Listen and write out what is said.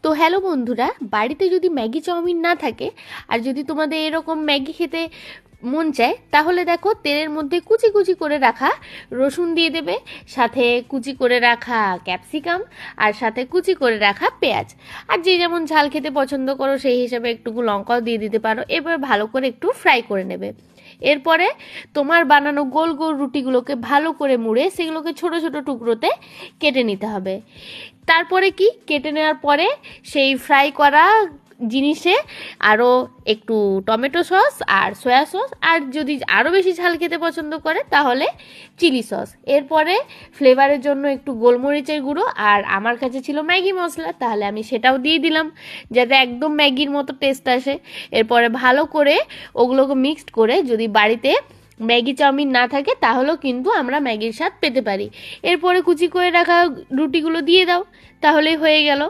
তো হ্যালো বন্ধুরা, বাড়িতে যদি ম্যাগি চাউমিন না থাকে আর যদি তোমাদের এরকম ম্যাগি খেতে মন চায়, তাহলে দেখো তেলের মধ্যে কুচি কুচি করে রাখা রসুন দিয়ে দেবে, সাথে কুচি করে রাখা ক্যাপসিকাম, আর সাথে কুচি করে রাখা পেঁয়াজ। আর যে যেমন ঝাল খেতে পছন্দ করো সেই হিসাবে একটুকু লঙ্কাও দিয়ে দিতে পারো। এবার ভালো করে একটু ফ্রাই করে নেবে। এরপরে তোমার বানানো গোল গোল রুটিগুলোকে ভালো করে মুড়ে সেগুলোকে ছোট ছোট টুকরোতে কেটে নিতে হবে। তারপরে কি কেটে নেওয়ার পরে সেই ফ্রাই করা জিনিসে আরও একটু টমেটো সস আর সয়া সস, আর যদি আরও বেশি ঝাল খেতে পছন্দ করে তাহলে চিলি সস। এরপরে ফ্লেভারের জন্য একটু গোলমরিচের গুঁড়ো, আর আমার কাছে ছিল ম্যাগি মশলা, তাহলে আমি সেটাও দিয়ে দিলাম যাতে একদম ম্যাগির মতো টেস্ট আসে। এরপরে ভালো করে ওগুলোকে মিক্সড করে, যদি বাড়িতে ম্যাগি চাউমিন না থাকে তাহলেও কিন্তু আমরা ম্যাগির স্বাদ পেতে পারি। এরপরে কুচি করে রাখা রুটিগুলো দিয়ে দাও, তাহলেই হয়ে গেল।